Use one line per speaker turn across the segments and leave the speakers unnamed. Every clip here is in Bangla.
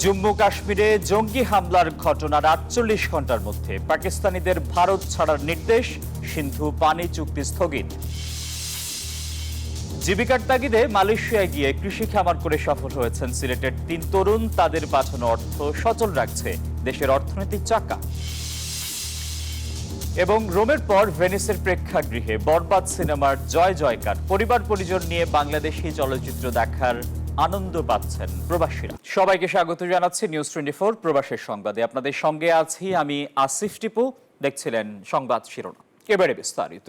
জম্মু কাশ্মীরে জঙ্গি হামলার ঘটনার ৪৮ ঘন্টার মধ্যে পাকিস্তানিদের ভারত ছাড়ার নির্দেশ, সিন্ধু পানি চুক্তি স্থগিত। জীবিকার তাগিদে মালয়েশিয়ায় গিয়ে কৃষি খামার করে সফল হয়েছেন সিলেটের ৩ তরুণ। তাদের পাঠানো অর্থ সচল রাখছে দেশের অর্থনৈতিক চাকা। এবং রোমের পর ভেনিসের প্রেক্ষাগৃহে বরবাদ সিনেমার জয় জয়কার। পরিবার পরিজন নিয়ে বাংলাদেশি চলচ্চিত্র দেখার আনন্দ পাচ্ছেন প্রবাসীরা। সবাইকে স্বাগত জানাচ্ছি নিউজ 24 প্রবাসের সংবাদে। আপনাদের সঙ্গে আছি আমি আসিফ টিপু। দেখছিলেন সংবাদ শিরোনাম, এবারে বিস্তারিত।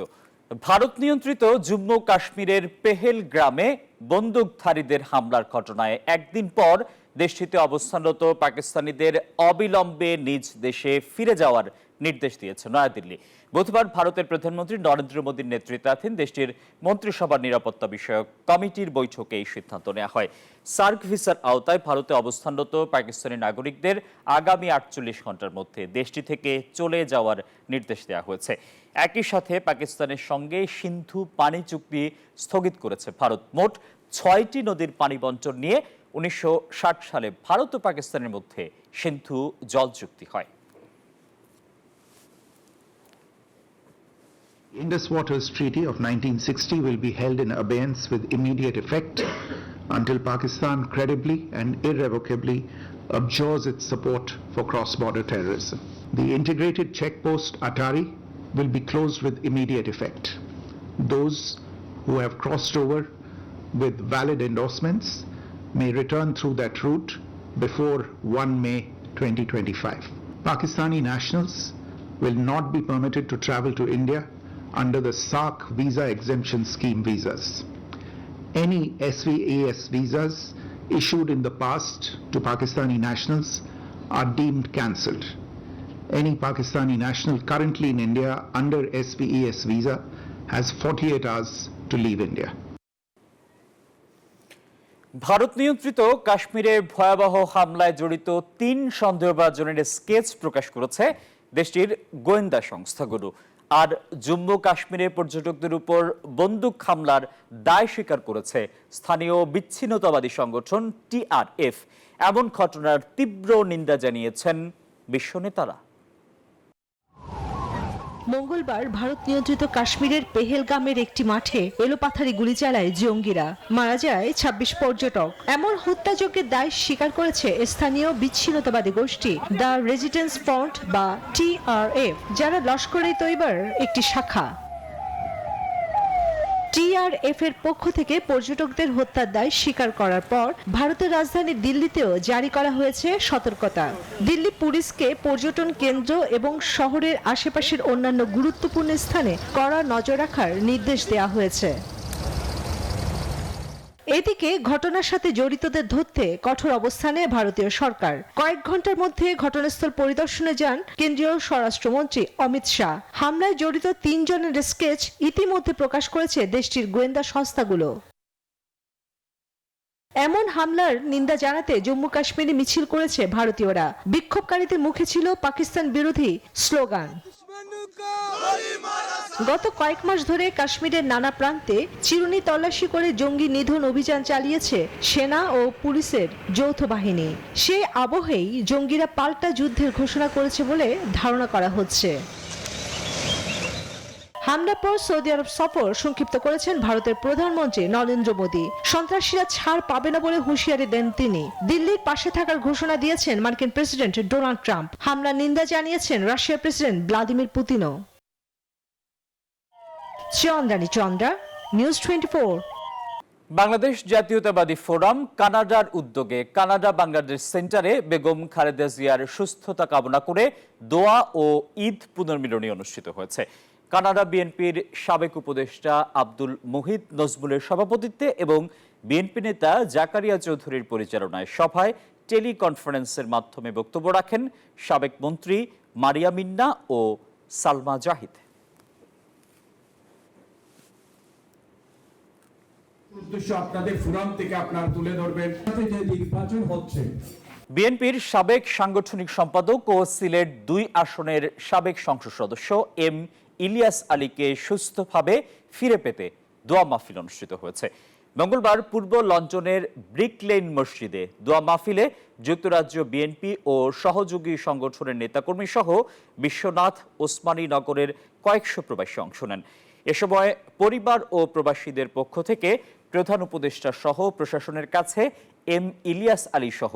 ভারত নিয়ন্ত্রিত জম্মু কাশ্মীরের পেহেল গ্রামে বন্দুকধারীদের হামলার ঘটনায় একদিন পর দেশটিতে অবস্থানরত পাকিস্তানিদের অবিলম্বে নিজ দেশে ফিরে যাওয়ার নির্দেশ দিয়েছে নয়াদিল্লি। বুধবার ভারতের প্রধানমন্ত্রী নরেন্দ্র মোদীর নেতৃত্বাধীন দেশটির মন্ত্রিসভার নিরাপত্তা বিষয়ক কমিটির বৈঠকে এই সিদ্ধান্ত নেওয়া হয়। সার্ক ভিসার আওতায় ভারতে অবস্থানরত পাকিস্তানি নাগরিকদের আগামী ৪৮ ঘন্টার মধ্যে দেশটি থেকে চলে যাওয়ার নির্দেশ দেওয়া হয়েছে। একই সাথে পাকিস্তানের সঙ্গে সিন্ধু পানি চুক্তি স্থগিত করেছে ভারত। মোট ৬টি নদীর পানি বণ্টন নিয়ে ১৯৬০ সালে ভারত ও পাকিস্তানের মধ্যে সিন্ধু জল চুক্তি হয়।
Indus Waters Treaty of 1960 will be held in abeyance with immediate effect until Pakistan credibly and irrevocably abjures its support for cross-border terrorism. The integrated checkpost Atari will be closed with immediate effect. Those who have crossed over with valid endorsements may return through that route before 1 May 2025. Pakistani nationals will not be permitted to travel to India under the SARC visa exemption scheme visas. Any SVAS visas issued in the past to Pakistani nationals are deemed cancelled. Any Pakistani national currently in India under SVAS visa has 48 hours to leave India.
Bharat নিয়ন্ত্রিত কাশ্মীরে ভয়াবহ হামলায় জড়িত ৩ সন্দেহভাজনের স্কেচ প্রকাশ করেছে দেশটির গোয়েন্দা সংস্থাগুলো। আর জম্মু কাশ্মীরে পর্যটকদের উপর বন্দুক হামলার দায় স্বীকার করেছে স্থানীয় বিচ্ছিন্নতাবাদী সংগঠন TRF। এমন ঘটনার তীব্র নিন্দা জানিয়েছেন বিশ্ব নেতারা।
মঙ্গলবার ভারত নিয়ন্ত্রিত কাশ্মীরের পেহেলগামের একটি মাঠে এলোপাথারি গুলি চালায় জঙ্গিরা। মারা যায় ২৬ পর্যটক। এমন হত্যাযজ্ঞের দায় স্বীকার করেছে স্থানীয় বিচ্ছিন্নতাবাদী গোষ্ঠী দ্য রেজিস্ট্যান্স ফ্রন্ট বা TRF, যারা লস্কর-ই-তৈবার একটি শাখা। TRF এর পক্ষ থেকে পর্যটকদের হত্যার দায় স্বীকার করার পর ভারতের রাজধানী দিল্লিতেও জারি করা হয়েছে সতর্কতা। দিল্লি পুলিশকে পর্যটন কেন্দ্র এবং শহরের আশেপাশের অন্যান্য গুরুত্বপূর্ণ স্থানে কড়া নজর রাখার নির্দেশ দেওয়া হয়েছে। এদিকে ঘটনার সাথে জড়িতদের ধরতে কঠোর অবস্থানে ভারতীয় সরকার। কয়েক ঘন্টার মধ্যে ঘটনাস্থল পরিদর্শনে যান কেন্দ্রীয় স্বরাষ্ট্রমন্ত্রী অমিত শাহ। হামলায় জড়িত ৩ জনের স্কেচ ইতিমধ্যে প্রকাশ করেছে দেশটির গোয়েন্দা সংস্থাগুলো। এমন হামলার নিন্দা জানাতে জম্মু কাশ্মীরে মিছিল করেছে ভারতীয়রা। বিক্ষোভকারীদের মুখে ছিল পাকিস্তান বিরোধী স্লোগান। গত কয়েক মাস ধরে কাশ্মীরের নানা প্রান্তে চিরুনি তল্লাশি করে জঙ্গি নিধন অভিযান চালিয়েছে সেনা ও পুলিশের যৌথ বাহিনী। সেই আবহেই জঙ্গিরা পাল্টা যুদ্ধের ঘোষণা করেছে বলে ধারণা করা হচ্ছে। হামলার পর সৌদি আরব সফর সংক্ষিপ্ত করেছেন ভারতের প্রধানমন্ত্রী নরেন্দ্র মোদী। সন্ত্রাসীরা ছাড় পাবে না বলে হুঁশিয়ারি দেন তিনি। দিল্লির পাশে থাকার ঘোষণা দিয়েছেন মার্কিন প্রেসিডেন্ট ডোনাল্ড ট্রাম্প। হামলার নিন্দা জানিয়েছেন রাশিয়ার প্রেসিডেন্ট ভ্লাদিমির পুতিনও। চন্দ্রা, নিউজ 24।
বাংলাদেশ জাতীয়তাবাদী ফোরাম কানাডার উদ্যোগে কানাডা বাংলাদেশ সেন্টারে বেগম খালেদা জিয়ার সুস্থতা কামনা করে দোয়া ও ঈদ পুনর্মিলনী অনুষ্ঠিত হয়েছে। কানাডা বিএনপির সাবেক উপদেষ্টা আব্দুল মুহিত নজমুলের সভাপতিত্বে এবং বিএনপি নেতা জাকারিয়া চৌধুরীর পরিচালনায় সভায় টেলিকনফারেন্সের মাধ্যমে বক্তব্য রাখেন সাবেক মন্ত্রী মারিয়া মিন্না ও সালমা জাহিদ।
আপনাদের ফোরাম থেকে আপনারা তুলে ধরবেন যে নির্বাচন হচ্ছে।
বিএনপির সাবেক সাংগঠনিক সম্পাদক ও সিলেট ২ আসনের সাবেক সংসদ সদস্য এম ইলিয়াস আলীকে সুস্থভাবে ফিরে পেতে দোয়া মাহফিল অনুষ্ঠিত হয়েছে। মঙ্গলবার পূর্ব লন্ডনের ব্রিক লেন মসজিদে দোয়া মাহফিলে যুক্তরাজ্য বিএনপি ও সহযোগী সংগঠনের নেতাকর্মী সহ বিশ্বনাথ ওসমানী নগরের কয়েকশো প্রবাসী অংশ নেন। এ সময় পরিবার ও প্রবাসীদের পক্ষ থেকে প্রধান উপদেষ্টা সহ প্রশাসনের কাছে এম ইলিয়াস আলী সহ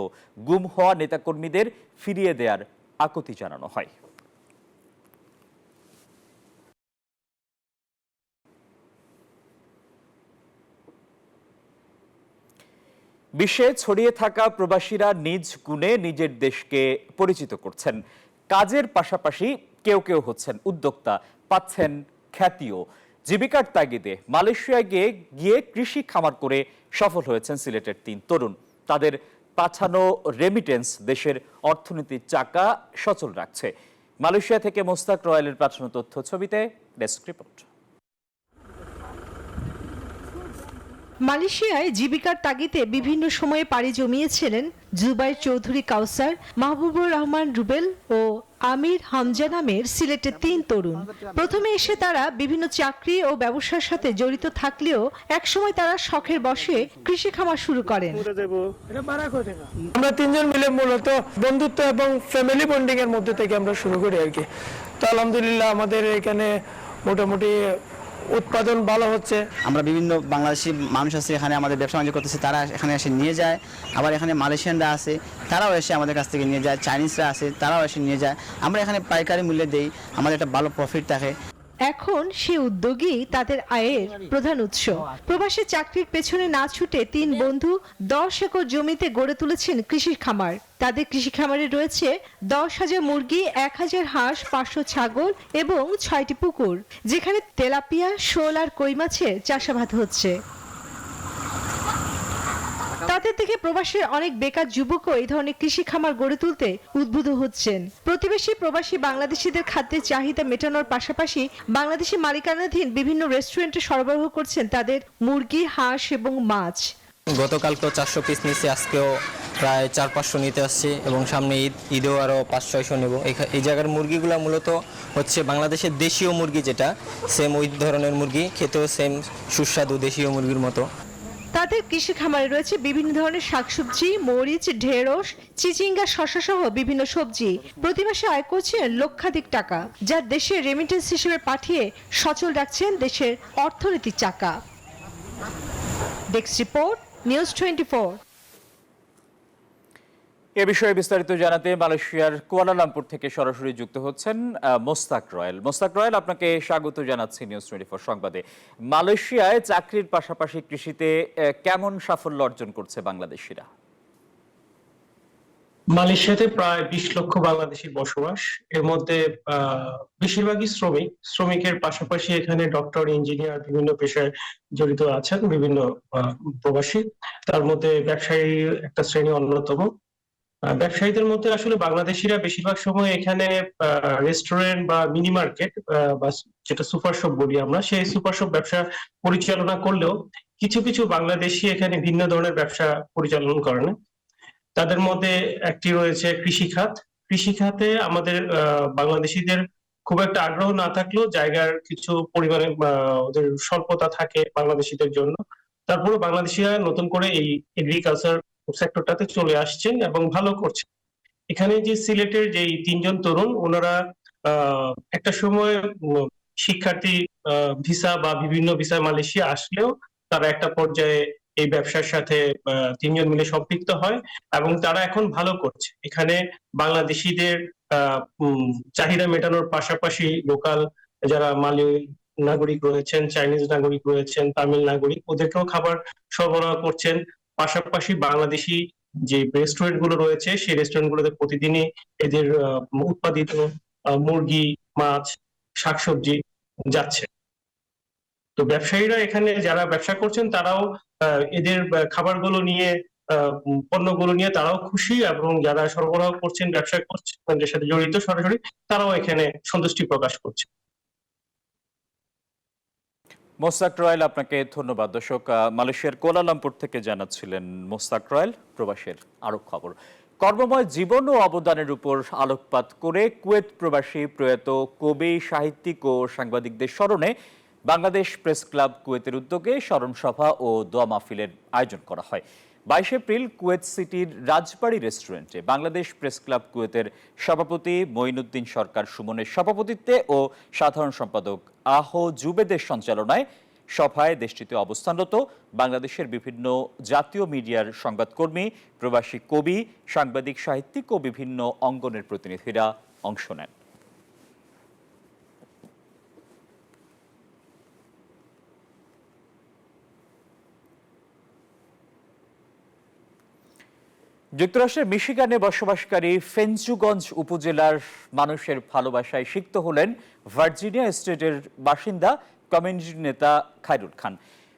গুম হওয়া নেতাকর্মীদের ফিরিয়ে দেওয়ার আকুতি জানানো হয়। বিশ্বে ছড়িয়ে থাকা প্রবাসীরা নিজ গুণে নিজের দেশকে পরিচিত করছেন। কাজের পাশাপাশি কেউ কেউ হচ্ছেন উদ্যোক্তা, পাচ্ছেন খ্যাতিও। জীবিকার তাগিদে মালয়েশিয়ায় গিয়ে কৃষি খামার করে সফল হয়েছেন সিলেটের 3 তরুণ। তাদের পাঠানো রেমিটেন্স দেশের অর্থনীতির চাকা সচল রাখছে। মালয়েশিয়া থেকে মোস্তাক রয়েলের পাঠানো তথ্য ছবিতে ডেস্ক রিপোর্ট।
মালয়েশিয়ায় জীবিকার তাগিদে বিভিন্ন সময়ে পাড়ি জমিয়েছিলেন জুবাইর চৌধুরী কাউসার, মাহবুবুর রহমান রুবেল ও আমির হামজা নামের সিলেটের 3 তরুণ। প্রথমে এসে তারা বিভিন্ন চাকরি ও ব্যবসার সাথে জড়িত থাকলেও একসময় তারা শখের বশে কৃষি খামার শুরু করেন।
আমরা 3 জন মিলে মূলত বন্ধুত্ব এবং ফ্যামিলি বন্ডিং এর মধ্যে থেকে আমরা শুরু করি আর কি। তো আলহামদুলিল্লাহ আমাদের এখানে মোটামুটি উৎপাদন ভালো হচ্ছে।
আমরা বিভিন্ন বাংলাদেশি মানুষ আছে এখানে আমাদের ব্যবসা বাণিজ্য করতেছে, তারা এখানে এসে নিয়ে যায়। আবার এখানে মালয়েশিয়ানরা আছে, তারাও এসে আমাদের কাছ থেকে নিয়ে যায়। চাইনিজরা আছে, তারাও এসে নিয়ে যায়। আমরা এখানে পাইকারি মূল্যে দেই, আমাদের একটা ভালো প্রফিট থাকে।
এখন সে উদ্যোগী তাদের আয়ের প্রধান উৎস। প্রবাসী চাকরির পেছনে না ছুটে 3 বন্ধু 10 একর জমিতে গড়ে তুলেছেন কৃষি খামার। তাদের কৃষি খামারে রয়েছে 10,000 মুরগি, 1,000 হাঁস, 500 ছাগল এবং 6টি পুকুর, যেখানে তেলাপিয়া, শোল আর কই মাছের চাষাবাদ হচ্ছে। তাদের দেখে প্রবাসীর অনেক বেকার যুবকও এই ধরনের কৃষি খামার গড়ে তুলতে উদ্বুদ্ধ হচ্ছেন। প্রতিবেশী প্রবাসী বাংলাদেশিদের খাদ্যের চাহিদা মেটানোর পাশাপাশি বাংলাদেশি মালিকানাধীন বিভিন্ন রেস্টুরেন্টে সরবরাহ করছেন তাদের মুরগি, হাঁস এবং মাছ।
গতকালকেও 400 পিস নিয়েছি, আজকেও প্রায় 400-500 নিতে আসছি এবং সামনে ঈদেও আরও 500-600 নেব। এই জায়গার মুরগিগুলো মূলত হচ্ছে বাংলাদেশের দেশীয় মুরগি, যেটা সেম ওই ধরনের মুরগি, খেতেও সেম সুস্বাদু দেশীয় মুরগির মতো।
তাদের কৃষি খামারে রয়েছে বিভিন্ন ধরনের শাকসবজি, মরিচ, ঢেঁড়স, চিচিঙ্গা, শসা সহ বিভিন্ন সবজি। প্রতি মাসে আয় করছেন লক্ষাধিক টাকা, যা দেশের রেমিটেন্স হিসেবে পাঠিয়ে সচল রাখছেন দেশের অর্থনীতির চাকা। Desk report, news 24।
এ বিষয়ে বিস্তারিত জানাতে মালয়েশিয়ার কুয়ালালামপুর থেকে সরাসরি যুক্ত হচ্ছেন মোস্তাক রয়েল। মোস্তাক রয়েল, আপনাকে স্বাগত জানাচ্ছি নিউজ 24 সংবাদে। মালয়েশিয়ায় চাকরির পাশাপাশি কৃষিতে কেমন সাফল্য অর্জন করছে বাংলাদেশিরা?
মালয়েশিয়াতে প্রায় 20 লক্ষ বাংলাদেশির বসবাস। এর মধ্যে বেশিরভাগই শ্রমিকের পাশাপাশি এখানে ডক্টর, ইঞ্জিনিয়ার, বিভিন্ন পেশায় জড়িত আছেন বিভিন্ন প্রবাসী। তার মধ্যে ব্যবসায়ী একটা শ্রেণী অন্যতম। ব্যবসায়ীদের মধ্যে আসলে বাংলাদেশিরা বেশিরভাগ সময় এখানে রেস্টুরেন্ট বা মিনি মার্কেট বা যেটা সুপার শপ বলি আমরা, সেই সুপার শপ ব্যবসা পরিচালনা করলেও কিছু কিছু বাংলাদেশি এখানে ভিন্ন ধরনের ব্যবসা পরিচালনা করেন। তাদের মধ্যে একটি রয়েছে কৃষিখাত। কৃষিখাতে আমাদের বাংলাদেশিদের খুব একটা আগ্রহ না থাকলেও জায়গার কিছু পরিমাণে ওদের স্বল্পতা থাকে বাংলাদেশিদের জন্য। তারপরে বাংলাদেশিরা নতুন করে এই এগ্রিকালচার সেক্টরটাতে চলে আসছেন এবং ভালো করছেন। এখানে যে সিলেটের যে 3 জন তরুণ, ওনারা একটা সময় শিক্ষার্থী ভিসা বা বিভিন্ন ভিসায় মালয়েশিয়া আসলেও তারা একটা পর্যায়ে এই ব্যবসার সাথে 3 জন মিলে সম্পৃক্ত হয় এবং তারা এখন ভালো করছে। এখানে বাংলাদেশিদের চাহিদা মেটানোর পাশাপাশি লোকাল যারা মালয় নাগরিক রয়েছেন, চাইনিজ নাগরিক রয়েছেন, তামিল নাগরিক, ওদেরকেও খাবার সরবরাহ করছেন। পাশাপাশি বাংলাদেশি যে রেস্টুরেন্ট গুলো রয়েছে, সেই রেস্টুরেন্ট গুলোতে প্রতিদিনই এদের উৎপাদিত মুরগি, মাছ, শাকসবজি যাচ্ছে। তো ব্যবসায়ীরা এখানে যারা ব্যবসা করছেন তারাও এদের খাবারগুলো নিয়ে, পণ্যগুলো নিয়ে তারাও খুশি এবং যারা সরবরাহ করছেন, ব্যবসা করছেন, এর সাথে জড়িত সরাসরি, তারাও এখানে সন্তুষ্টি প্রকাশ করছে।
মোস্তাক রয়েল, আপনাকে ধন্যবাদ। দর্শক, মালয়েশিয়ার কুয়ালালামপুর থেকে জানাচ্ছিলেন মোস্তাক রয়েল। প্রবাসের আরো খবর। কর্মময় জীবন ও অবদানের উপর আলোকপাত করে কুয়েত প্রবাসী প্রয়াত কবি, সাহিত্যিক ও সাংবাদিকদের স্মরণে বাংলাদেশ প্রেস ক্লাব কুয়েতের উদ্যোগে স্মরণ সভা ও দোয়া মাহফিলের আয়োজন করা হয়। 22 এপ্রিল কুয়েত সিটির রাজবাড়ী রেস্টুরেন্টে বাংলাদেশ প্রেস ক্লাব কুয়েতের সভাপতি মঈনুদ্দিন সরকার সুমনের সভাপতিত্বে ও সাধারণ সম্পাদক আহ জুবেদের সঞ্চালনায় সভায় দেশটিতে অবস্থানরত বাংলাদেশের বিভিন্ন জাতীয় মিডিয়ার সংবাদকর্মী, প্রবাসী কবি, সাংবাদিক, সাহিত্যিক ও বিভিন্ন অঙ্গনের প্রতিনিধিরা অংশ নেন। যুক্তরাষ্ট্রের মিশিগানে বসবাসকারী ফেঞ্চুগঞ্জ উপজেলার মানুষের ভালোবাসায় সিক্ত হলেন ভার্জিনিয়া স্টেটের বাসিন্দা কমিউনিটি নেতা খায়রুল খান।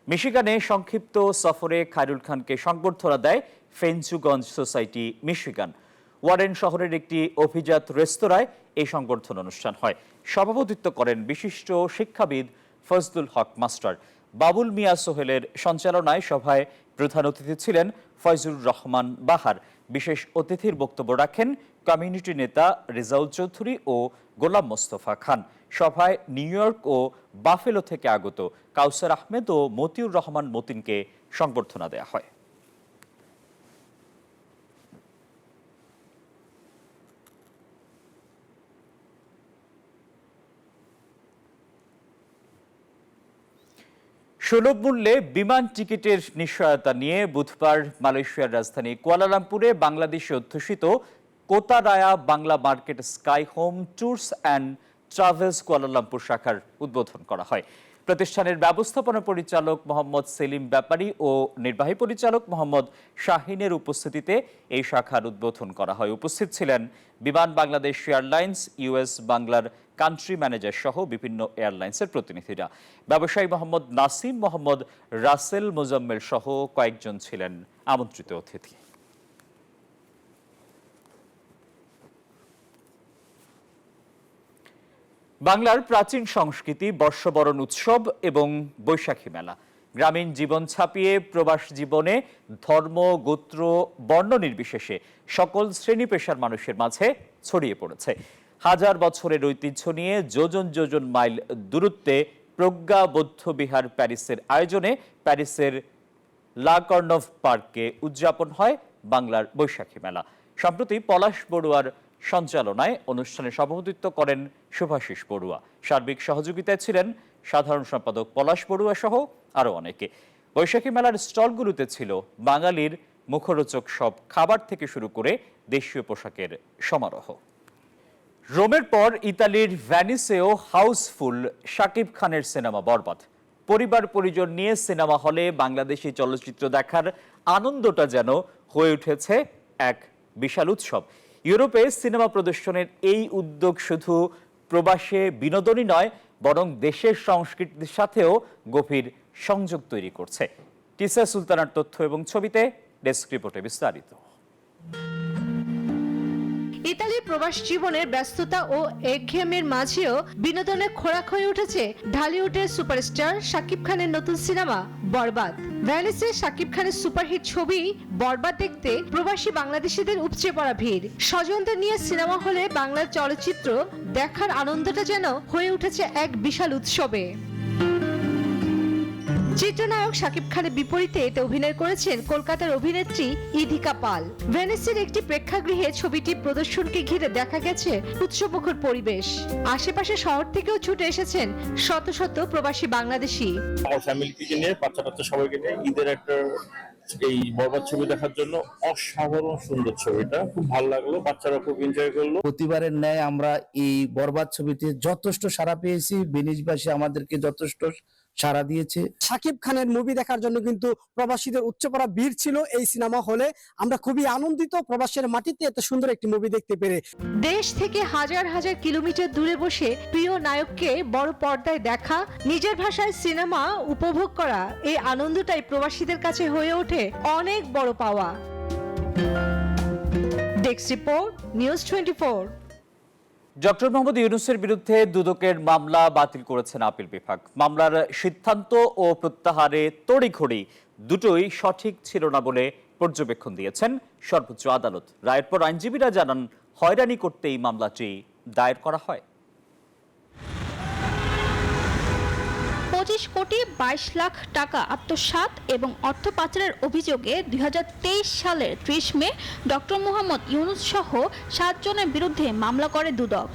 মিশিগানে সংক্ষিপ্ত সফরে খায়রুল খানকে সংবর্ধনা দেয় ফেঞ্চুগঞ্জ সোসাইটি মিশিগান। ওয়ারেন শহরের একটি অভিজাত রেস্তোরাঁয় এই সংবর্ধনা অনুষ্ঠান হয়। সভাপতিত্ব করেন বিশিষ্ট শিক্ষাবিদ ফজলুল হক মাস্টার। বাবুল মিয়া সোহেলের সঞ্চালনায় সভায় প্রধান অতিথি ছিলেন ফয়জুর রহমান বাহার। বিশেষ অতিথির বক্তব্য রাখেন কমিউনিটি নেতা রেজাউল চৌধুরী ও গোলাম মোস্তফা খান। সভায় নিউ ইয়র্ক ও বাফেলো থেকে আগত কাউসার আহমেদ ও মতিউর রহমান মতিনকে সংবর্ধনা দেওয়া হয়। সুলভ মূল্যে বিমান টিকিটের নিশ্চয়তা নিয়ে বুধবার মালয়েশিয়ার রাজধানী কুয়ালালামপুরে বাংলাদেশে অধ্যুষিত Kota Raya Bangla market sky home tours and travels Kuala Lumpur শাখার উদ্বোধন করা হয়। প্রতিষ্ঠানের ব্যবস্থাপনা পরিচালক মোহাম্মদ সেলিম ব্যাপারী ও নির্বাহী পরিচালক মোহাম্মদ শাহিনের উপস্থিতিতে এই শাখার উদ্বোধন করা হয়। উপস্থিত ছিলেন বিমান বাংলাদেশ এয়ারলাইন্স, ইউএস বাংলার কান্ট্রি ম্যানেজার সহ বিভিন্ন এয়ারলাইন্সের প্রতিনিধিরা। ব্যবসায়ী মোহাম্মদ নাসিম, মোহাম্মদ রাসেল মোজাম্মেল সহ কয়েকজন ছিলেন আমন্ত্রিত অতিথি। বাংলার প্রাচীন সংস্কৃতি, বর্ষবরণ উৎসব এবং বৈশাখী মেলা গ্রামীণ জীবন ছাপিয়ে প্রবাস জীবনে ধর্ম, গোত্র, বর্ণ নির্বিশেষে সকল শ্রেণী পেশার মানুষের মাঝে ছড়িয়ে পড়েছে। হাজার বছরের ঐতিহ্য নিয়ে যোজন যোজন মাইল দূরত্বে প্রজ্ঞা বৌদ্ধ বিহার প্যারিসের আয়োজনে প্যারিসের লা কর্নভ পার্কে উদযাপন হয় বাংলার বৈশাখী মেলা। সম্প্রতি পলাশ বড়ুয়ার সঞ্চালনায় অনুষ্ঠানে সভাপতিত্ব করেন শুভাশিস বড়ুয়া। সার্বিক সহযোগিতায় ছিলেন সাধারণ সম্পাদক পলাশ বড়ুয়া সহ আরো অনেকে। বৈশাখী মেলার স্টলগুলোতে ছিল বাঙালির মুখরোচক সব খাবার থেকে শুরু করে দেশীয় পোশাকের সমারোহ। রোমের পর ইতালির ভ্যানিসেও হাউসফুল শাকিব খানের সিনেমা বরবাদ। পরিবার পরিজন নিয়ে সিনেমা হলে বাংলাদেশি চলচ্চিত্র দেখার আনন্দটা যেন হয়ে উঠেছে এক বিশাল উৎসব। ইউরোপে সিনেমা প্রদর্শনের এই উদ্যোগ শুধু প্রবাসে বিনোদনই নয়, বরং দেশের সংস্কৃতির সাথেও গভীর সংযোগ তৈরি করছে। টিসা সুলতানার তথ্য এবং ছবিতে ডেস্ক রিপোর্টে বিস্তারিত।
ইতালির প্রবাস জীবনের ব্যস্ততা ও একঘেয়েমির মাঝেও বিনোদনে খোরাক হয়ে উঠেছে ঢালিউডের সুপারস্টার শাকিব খানের নতুন সিনেমা বরবাদ। ভ্যানিসে শাকিব খানের সুপারহিট ছবি বরবাদ দেখতে প্রবাসী বাংলাদেশিদের উপচে পড়া ভিড়। স্বজনদের নিয়ে সিনেমা হলে বাংলা চলচ্চিত্র দেখার আনন্দটা যেন হয়ে উঠেছে এক বিশাল উৎসবে। চিত্রনায়ক শাকিব খানের বিপরীতে এতে অভিনয় করেছেন কলকাতার অভিনেত্রী ইধিকা পাল। ভেনিসের একটি প্রেক্ষাগৃহে ছবিটি প্রদর্শনকে ঘিরে দেখা গেছে উৎসবমুখর পরিবেশ। আশেপাশে শহর থেকেও ছুটে এসেছেন শত শত প্রবাসী বাংলাদেশি।
আমার ফ্যামিলিকে নিয়ে বাচ্চা সবাইকে নিয়ে ঈদের একটা এই বরবাদ ছবি দেখার জন্য অসাধারণ সুন্দর ছবিটা খুব ভালো লাগলো, বাচ্চারা খুব এনজয় করলো।
প্রতিবারের ন্যায় আমরা এই বরবাদ ছবিতে যথেষ্ট সাড়া পেয়েছি, বেনিশবাসী আমাদেরকে যথেষ্ট সাড়া দিয়েছে।
শাকিব খানের মুভি দেখার জন্য কিন্তু প্রবাসীদের উচ্চপড়া ভিড় ছিল এই সিনেমা হলে। আমরা খুবই আনন্দিত প্রবাসের মাটিতে এত সুন্দর একটি মুভি দেখতে পেরে।
দেশ থেকে হাজার হাজার কিলোমিটার দূরে বসে প্রিয় নায়ককে বড় পর্দায় দেখা, নিজের ভাষায় সিনেমা উপভোগ করা, এই আনন্দটাই প্রবাসীদের কাছে হয়ে ওঠে অনেক বড় পাওয়া। Desk report, news 24।
Doctor Mohammad ইউনূসের বিরুদ্ধে দুদকের মামলা বাতিল করেছেন আপিল বিভাগ। মামলার সিদ্ধান্ত ও প্রত্যাহারে তড়িঘড়ি দুটোই সঠিক ছিল না বলে পর্যবেক্ষণ দিয়েছেন সর্বোচ্চ আদালত। রায়ের পর আইনজীবীরা জানান, হয়রানি করতে এই মামলাটি দায়ের করা হয়।
$23,22,00,000 টাকা আত্মসাৎ এবং অর্থ পাচারের অভিযোগে 2023 সালের 30 মে ডক্টর মোহাম্মদ ইউনূস সহ 7 জনের বিরুদ্ধে মামলা করে দুদক।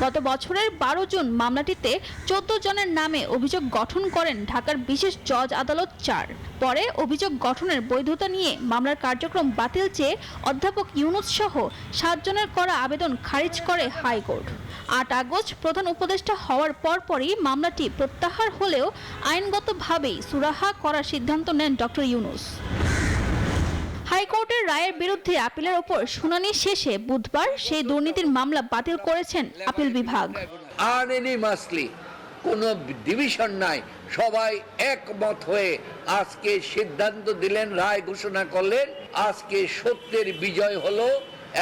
গত বছরের 12 জুন মামলাটিতে 14 জনের নামে অভিযোগ গঠন করেন ঢাকার বিশেষ জজ আদালত 4। পরে অভিযোগ গঠনের বৈধতা নিয়ে মামলার কার্যক্রম বাতিল চেয়ে অধ্যাপক ইউনূস সহ 7 জনের করা আবেদন খারিজ করে হাইকোর্ট। 8 আগস্ট প্রধান উপদেষ্টা হওয়ার পরপরই মামলাটি প্রত্যাহার হলেও আইনগতভাবেই সুরাহা করার সিদ্ধান্ত নেন ডক্টর ইউনূস। হাইকোর্টের রায়ের বিরুদ্ধে আপিলের ওপর শুনানি শেষে বুধবার সেই দুর্নীতির মামলা বাতিল করেছেন আপিল বিভাগ।
কোনো ডিভিশন নাই, সবাই একমত হয়ে আজকে সিদ্ধান্ত দিলেন, রায় ঘোষণা করলেন। আজকে সত্যের বিজয় হলো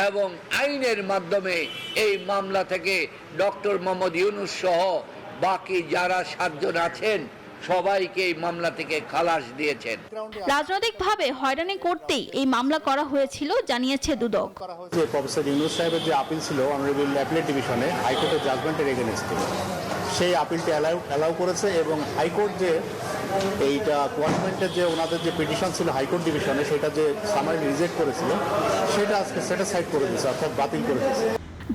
এবং আইনের মাধ্যমে এই মামলা থেকে ডক্টর মোহাম্মদ ইউনূস সহ বাকি যারা 7 জন আছেন সবাইকে এই মামলা থেকে খালাস দিয়েছেন।
রাজনৈতিকভাবে হয়রানি করতেই এই মামলা করা হয়েছিল জানিয়েছে দুদক।
প্রফেসর ইউনূস সাহেবের যে আপিল ছিল অনারেবল অ্যাপিলেট ডিভিশনে হাইকোর্টের জাজমেন্টের এগেইনস্টে, সেই আপিলটি অ্যালাউ করেছে এবং হাইকোর্ট যে এইটা গভর্নমেন্টের যে ওনাদের যে পিটিশন ছিল হাইকোর্ট ডিভিশনে সেটা যে সামারি রিজেক্ট করেছিল সেটা আজকে সেটিসফাইড করে দিয়েছে, অর্থাৎ বাতিল করে দিয়েছে।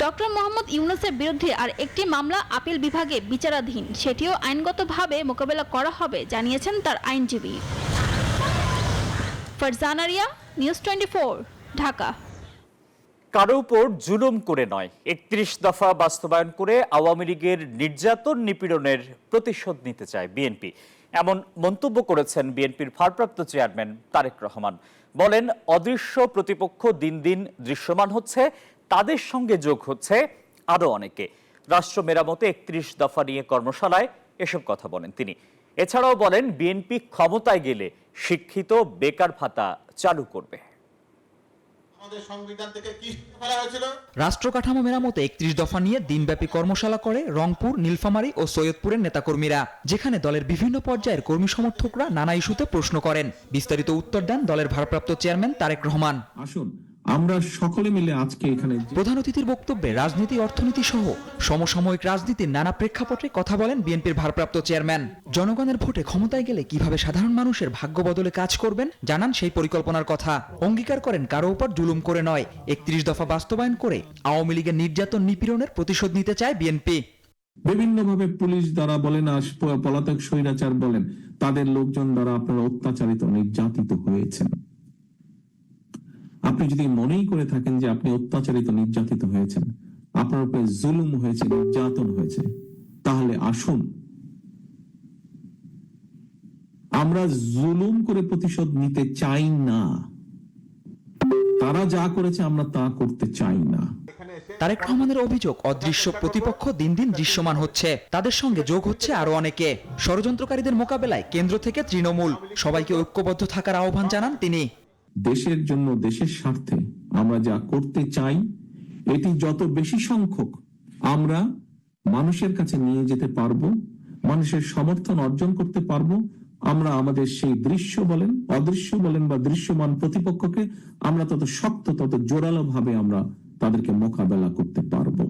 ডক্টর মোহাম্মদ ইউনূসের বিরুদ্ধে আর একটি মামলা আপিল বিভাগে বিচারাধীন, সেটিও আইনগতভাবে মোকাবেলা করা হবে জানিয়েছেন তার আইনজীবী। ফারজানা রিয়া, নিউজ 24, ঢাকা।
কারো উপর জুলুম করে নয়, 31 দফা বাস্তবায়ন করে আওয়ামী লীগের নির্যাতন নিপীড়নের প্রতিশোধ নিতে চায় বিএনপি, এমন মন্তব্য করেছেন বিএনপির ভারপ্রাপ্ত চেয়ারম্যান তারেক রহমান। বলেন, অদৃশ্য প্রতিপক্ষ দিন দিন দৃশ্যমান হচ্ছে, তাদের সঙ্গে যোগ হচ্ছে আরো অনেকে। রাষ্ট্র মেরামতে 31 দফা নিয়ে কর্মশালায় এসব কথা বলেন তিনি। এছাড়াও বলেন, বিএনপি ক্ষমতায় গেলে শিক্ষিত বেকার ভাতা চালু করবে।
রাষ্ট্র কাঠামো মেরামতে 31 দফা নিয়ে দিনব্যাপী কর্মশালা করে রংপুর, নীলফামারী ও সৈয়দপুরের নেতাকর্মীরা, যেখানে দলের বিভিন্ন পর্যায়ের কর্মী সমর্থকরা নানা ইস্যুতে প্রশ্ন করেন। বিস্তারিত উত্তর দেন দলের ভারপ্রাপ্ত চেয়ারম্যান তারেক রহমান।
আসুন আমরা সকলে মিলে আজকে এখানে।
প্রধান অতিথির বক্তব্যে রাজনীতি, অর্থনীতি সহ সমসাময়িক রাজনীতির নানা প্রেক্ষাপটে কথা বলেন বিএনপির ভারপ্রাপ্ত চেয়ারম্যান। জনগণের ভোটে ক্ষমতায় গেলে কিভাবে সাধারণ মানুষের ভাগ্য বদলে কাজ করবেন জানান সেই পরিকল্পনার কথা। অঙ্গীকার করেন কারো উপর জুলুম করে নয়, 31 দফা বাস্তবায়ন করে আওয়ামী লীগের নির্যাতন নিপীড়নের প্রতিশোধ নিতে চায় বিএনপি।
বিভিন্নভাবে পুলিশ দ্বারা বলেন, পলাতক স্বৈরাচার বলেন, তাদের লোকজন দ্বারা আপনারা অত্যাচারিত, নির্যাতিত হয়েছেন। আপনি যদি মনেই করে থাকেন যে আপনি অত্যাচারিত, নির্যাতিত হয়েছেন, আপনার উপরে জুলুম হয়েছে, নির্যাতন হয়েছে, তাহলে আসুন আমরা জুলুম করে প্রতিশোধ নিতে চাই না। তারা যা করেছে আমরা তা করতে চাই না।
তারেক রহমানের অভিযোগ, অদৃশ্য প্রতিপক্ষ দিন দিন দৃশ্যমান হচ্ছে, তাদের সঙ্গে যোগ হচ্ছে আরো অনেকে। ষড়যন্ত্রকারীদের মোকাবেলায় কেন্দ্র থেকে তৃণমূল সবাইকে ঐক্যবদ্ধ থাকার আহ্বান জানান তিনি।
দেশের জন্য, দেশের স্বার্থে আমরা যা করতে চাই, এটি যত বেশি সংখ্যক আমরা মানুষের কাছে নিয়ে যেতে পারবো, মানুষের সমর্থন অর্জন করতে পারবো, আমরা আমাদের সেই দৃশ্য বলেন, অদৃশ্য বলেন বা দৃশ্যমান প্রতিপক্ষকে আমরা তত শক্ত, তত জোরালো ভাবে আমরা তাদেরকে মোকাবেলা করতে পারবো।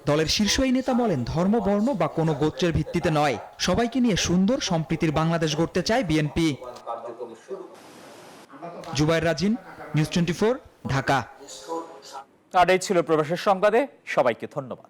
দলের শীর্ষ এই নেতা বলেন, ধর্ম, বর্ণ বা কোনো গোত্রের ভিত্তিতে নয়, সবাইকে নিয়ে সুন্দর সম্প্রীতির বাংলাদেশ গড়তে চায় বিএনপি। জুবায়ের রাজিন, নিউজ 24, ঢাকা।
আর এই ছিল প্রবাসের সংবাদে। সবাইকে ধন্যবাদ।